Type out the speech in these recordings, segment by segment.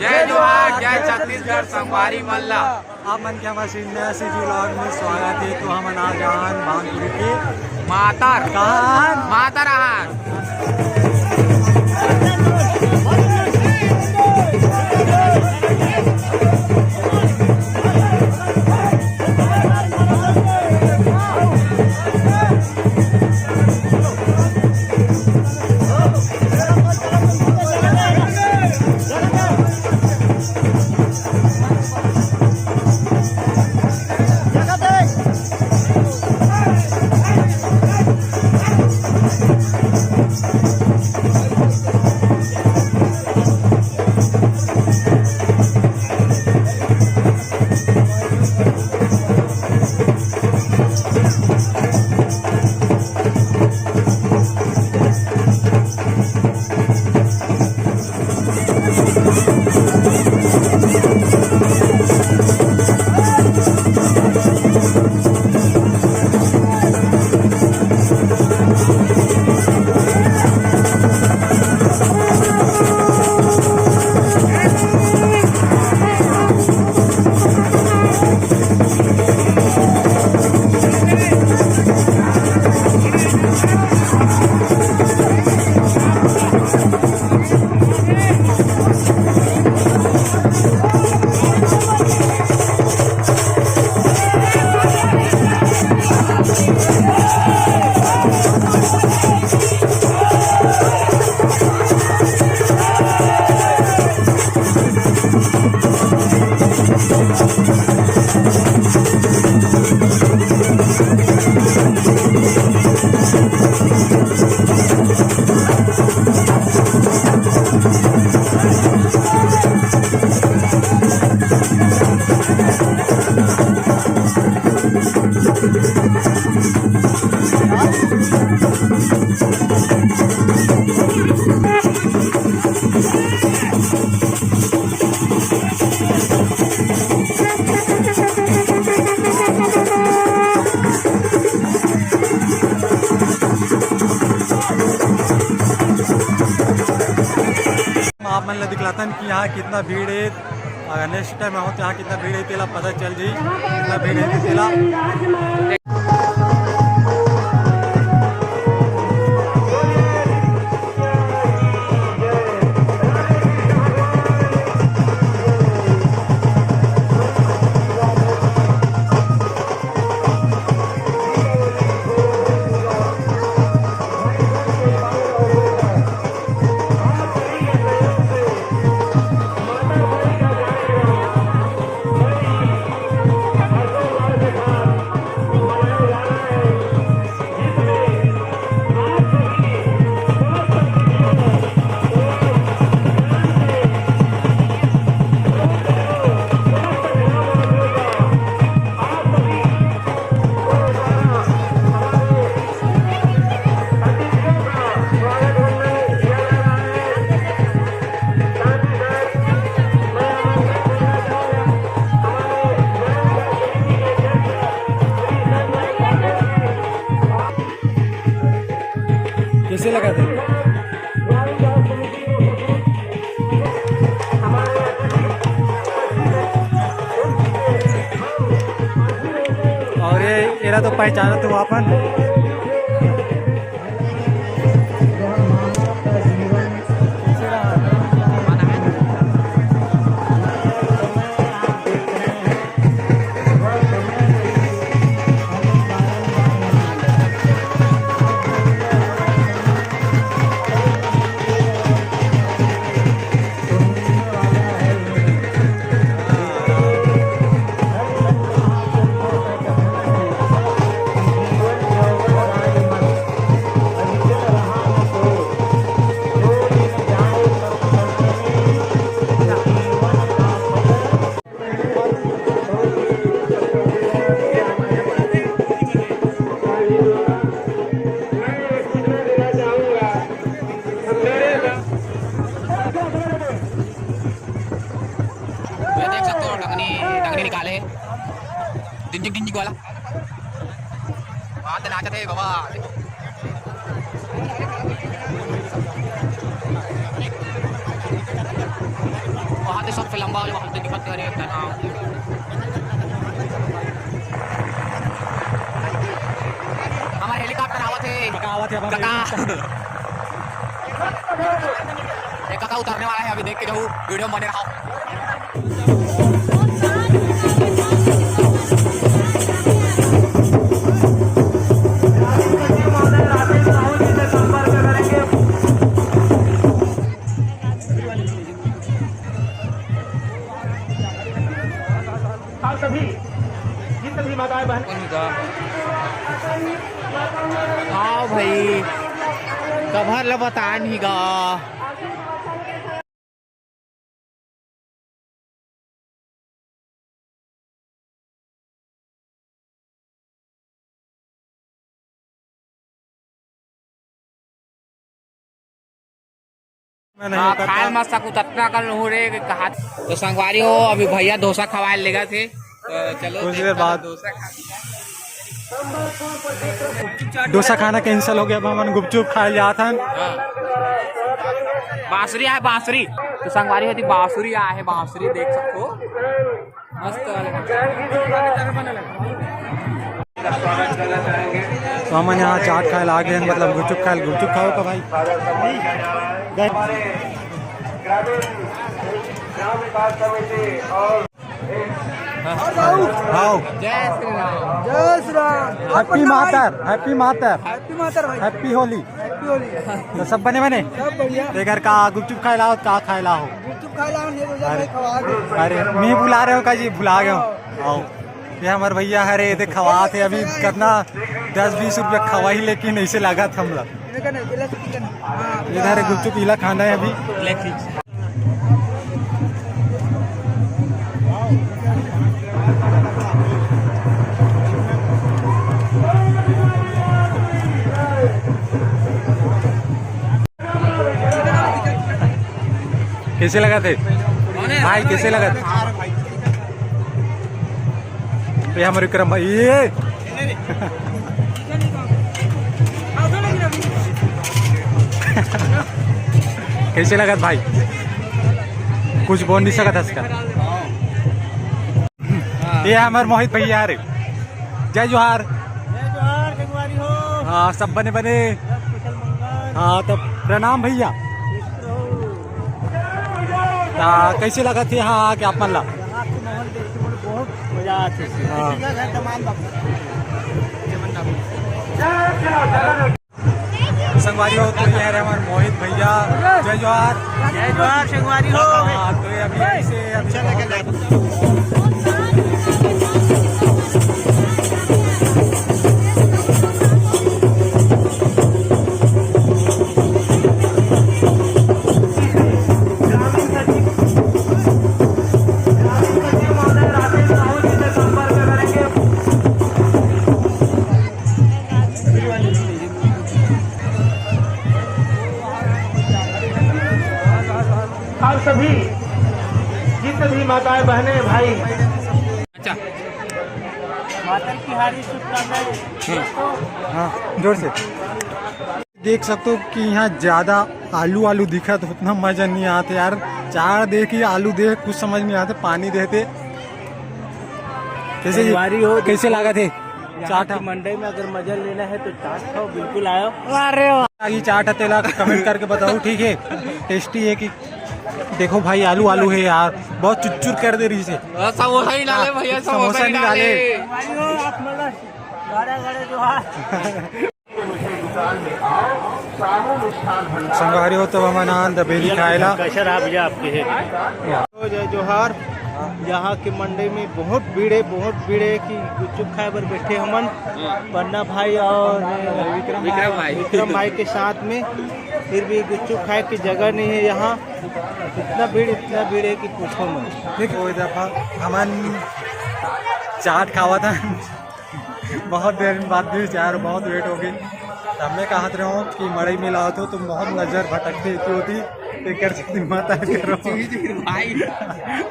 जय जोहार, जय छत्तीसगढ़, संगवारी मल्ला। आप मन के हमारे नया सी जी व्लॉग में स्वागत है। तो हम अना जहान भानपुरी के मातर कहान मातर आप मन दिखलाता कि यहाँ कितना भीड़ है। अगर नेक्स्ट टाइम आओ तो यहाँ कितना भीड़ है तेला पता चल जाए कितना भीड़ है तेला। कैसे लगा था? और ये एरा तो पहचाना तो अपन डिंजिक वाला वहाँ नाचते है बाबा। वहाँ आते सबसे लंबा वाले वहाँ से दिक्कत कर रही है ना। हमारे हेलीकॉप्टर आवत है काका उतरने वाला है, अभी देख के जाऊँ वीडियो बने रहा। हाँ भाई कभर ल बता नहीं गा। खाए मस्त उतना कर हो रे कहा तो संगवारी हो। अभी भैया डोसा खवाए लेगा थे, तो चलो कुछ देर बाद डोसा खाना कैंसिल हो गया। अब हम गुपचुप खाए जा था। बांसुरी है बांसुरी, तो संगवारी होती बांसुरी है, बांसुरी देख सकते हो मस्त तो हम यहाँ चाट खाए आ गए, मतलब गुपचुप खाए। गुपचुप खाओ का भाई आओ। जय श्री राम। जय श्री राम। हैप्पी मातर, हैप्पी मातर, हैप्पी मातर भाई, हैप्पी होली। हैप्पी होली। तो सब बने बने सब बढ़िया। घर का गुपचुप खाए लाओ, का खाए लाओ। गुपचुप खा लाओ, ये रोजा भाई खवा दे। अरे मैं बुला रहे हो का जी, भुला गया हूँ। आओ ये हमारे भैया हरे देख खवा थे अभी कितना 10-20 रुपया खवाई, लेकिन ऐसे लगा था हम लोग। इधर गुपचुप इला खाना है अभी। कैसे लगा थे भाई, कैसे लगा थे? ये हमारे विक्रम भाई ये कैसे लगा भाई? कुछ बोल नहीं सकता इसका। ये हमारे मोहित भैया रे, जय जोहार। हाँ सब बने बने। हाँ तब प्रणाम भैया। कैसे लगा थे यहाँ आके आप? मतलब बहुत मजा आती संगवारी हो। तो ये है हमारे मोहित भैया, जय जोहार। जय जोहार संगवारी हो। तो ये अभी ऐसे अच्छा लगा। आप सभी जितने भी माताएं बहनें भाई, अच्छा मातल की हारी शुभकामनाएं। हाँ जोर से देख सकते हो कि यहाँ ज्यादा आलू आलू दिखा तो उतना मजा नहीं आता यार। चार देख ही आलू देख कुछ समझ नहीं आते, पानी देते कैसे हो। कैसे लगा थे चाट मंडई में अगर मजा लेना है तो चाट खाओ, बिल्कुल आओ। अरे आगे चाट तेला कमेंट करके बताओ, ठीक है? टेस्टी है कि देखो भाई, आलू आलू है यार, बहुत चुचुर कर दे रही से। समोसा ही डाले भैया, समोसा ही डाले। संगवारी हो तो हम दबेली खाएला। कैसे रहा भैया आपके है? जय जोहार। यहाँ के मंडी में बहुत भीड़ है, बहुत भीड़ है कि गुपचुप खाए पर बैठे हमन पन्ना भाई और विक्रम भाई के साथ में, फिर भी गुपचुप खाए की जगह नहीं है यहाँ। इतना भीड़ है कि पूछो मत। देखो दफा हमन चाट खावा था बहुत देर बाद भी यार, बहुत वेट हो गई। हमने कहा रहे हो कि मड़ई में लाओ तो तुम बहुत नजर भटकती होती, हिम्मत आया करो भाई,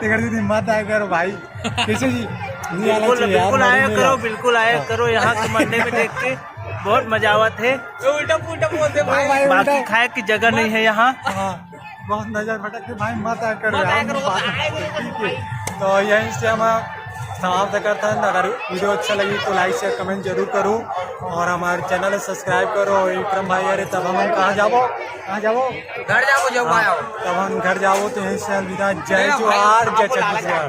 हिम्मत आया करो भाई। कैसे जी बिल्कुल आया करो, बिल्कुल आया करो। यहाँ के मंडी में देख के बहुत मजा आवत है। उल्टा पुल्टा बोलते भाई, बाकी खाए की जगह नहीं है यहाँ। बहुत नजर भटकते भाई मत आया करो यार, ठीक है। तो यहीं से हम समाप्त करते हैं। अगर वीडियो अच्छा लगी तो लाइक शेयर कमेंट जरूर करो और हमारे चैनल सब्सक्राइब करो। विक्रम भाई अरे तब हम कहाँ जाओ घर जाओ जब आयो तब हम घर जाओ। तो यहीं से अलविदा, जय जोहार जय छत्तीसगढ़।